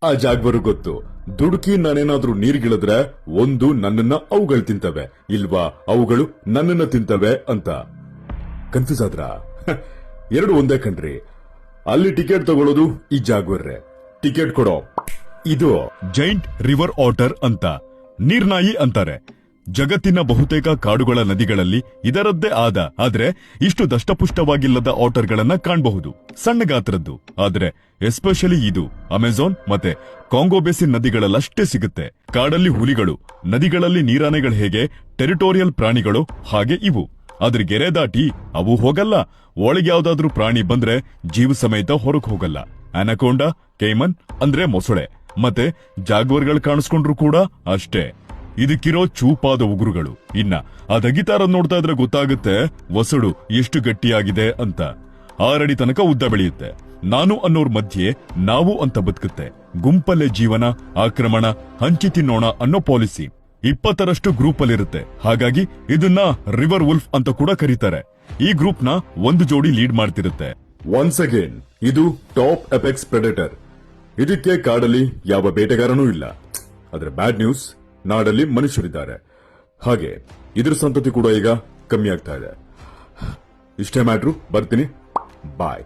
ಆ ಜಾಗ್ವರು ಗೊತ್ತು. ದುಡುಕಿ ನಾನೇನಾದ್ರೂ ನೀರ್ಗಿಳಿದ್ರೆ ಒಂದು ನನ್ನನ್ನ ಅವುಗಳು ತಿಂತವೆ, ಇಲ್ವಾ ಅವುಗಳು ನನ್ನನ್ನ ತಿಂತವೆ ಅಂತ. ಕನ್ಫ್ಯೂಸ್ ಆದ್ರ? ಎರಡು ಒಂದೇ ಕಣ್ರಿ. ಅಲ್ಲಿ ಟಿಕೆಟ್ ತಗೊಳ್ಳೋದು ಈ ಜಾಗ್ವರ್ರೆ. ಟಿಕೆಟ್ ಕೊಡೋ. ಇದು ಜೈಂಟ್ ರಿವರ್ ಆಟರ್ ಅಂತ, ನೀರ್ನಾಯಿ ಅಂತಾರೆ. ಜಗತ್ತಿನ ಬಹುತೇಕ ಕಾಡುಗಳ ನದಿಗಳಲ್ಲಿ ಇದರದ್ದೇ ಆದ ಆದ್ರೆ ಇಷ್ಟು ದಷ್ಟಪುಷ್ಟವಾಗಿಲ್ಲದ ಆಟರ್ಗಳನ್ನ ಕಾಣಬಹುದು. ಸಣ್ಣ ಗಾತ್ರದ್ದು, ಆದ್ರೆ ಎಸ್ಪೆಷಲಿ ಇದು ಅಮೆಜಾನ್ ಮತ್ತೆ ಕಾಂಗೋ ಬೇಸಿನ್ ನದಿಗಳಲ್ಲಷ್ಟೇ ಸಿಗುತ್ತೆ. ಕಾಡಲ್ಲಿ ಹುಲಿಗಳು, ನದಿಗಳಲ್ಲಿ ನೀರಾನೆಗಳು ಹೇಗೆ ಟೆರಿಟೋರಿಯಲ್ ಪ್ರಾಣಿಗಳು, ಹಾಗೆ ಇವು. ಅದ್ರ ಗೆರೆ ದಾಟಿ ಅವು ಹೋಗಲ್ಲ. ಒಳಗೆ ಯಾವ್ದಾದ್ರೂ ಪ್ರಾಣಿ ಬಂದ್ರೆ ಜೀವ ಸಮೇತ ಹೊರಗ್ ಹೋಗಲ್ಲ. ಅನಕೋಂಡಾ, ಕೈಮನ್ ಅಂದ್ರೆ ಮೊಸಳೆ, ಮತ್ತೆ ಜಾಗ್ವರ್ಗಳು ಕಾಣಿಸ್ಕೊಂಡ್ರು ಕೂಡ ಅಷ್ಟೇ. ಇದಕ್ಕಿರೋ ಚೂಪಾದ ಉಗುರುಗಳು. ಇನ್ನ ಅದಗಿತಾರ ನೋಡ್ತಾ ಇದ್ರೆ ಗೊತ್ತಾಗುತ್ತೆ ಒಸಡು ಎಷ್ಟು ಗಟ್ಟಿಯಾಗಿದೆ ಅಂತ. 6 ಅಡಿ ತನಕ ಉದ್ದ ಬೆಳೆಯುತ್ತೆ. ನಾನು ಅನ್ನೋರ್ ಮಧ್ಯೆ ನಾವು ಅಂತ ಬದುಕುತ್ತೆ. ಗುಂಪಲ್ಲೇ ಜೀವನ, ಆಕ್ರಮಣ, ಹಂಚಿ ತಿನ್ನೋಣ ಅನ್ನೋ ಪಾಲಿಸಿ. 20ರಷ್ಟು ಗ್ರೂಪ್ ಅಲ್ಲಿರುತ್ತೆ. ಹಾಗಾಗಿ ಇದನ್ನ ರಿವರ್ ವುಲ್ಫ್ ಅಂತ ಕೂಡ ಕರೀತಾರೆ. ಈ ಗ್ರೂಪ್ ನ ಒಂದು ಜೋಡಿ ಲೀಡ್ ಮಾಡ್ತಿರುತ್ತೆ. ಒನ್ಸ್ ಅಗೇನ್ ಇದು ಟಾಪ್ ಎಪೆಕ್ಸ್ ಪ್ರೆಡೆಟರ್. ಇದಕ್ಕೆ ಕಾಡಲ್ಲಿ ಯಾವ ಬೇಟೆಗಾರನೂ ಇಲ್ಲ. ಆದ್ರೆ ಬ್ಯಾಡ್ ನ್ಯೂಸ್, ನಾಡಲ್ಲಿ ಮನುಷ್ಯರಿದ್ದಾರೆ. ಹಾಗೆ ಇದ್ರ ಸಂತತಿ ಕೂಡ ಈಗ ಕಮ್ಮಿ ಆಗ್ತಾ ಇದೆ. ಇಷ್ಟೇ ಮ್ಯಾಟ್ರು. ಬರ್ತೀನಿ. ಬಾಯ್.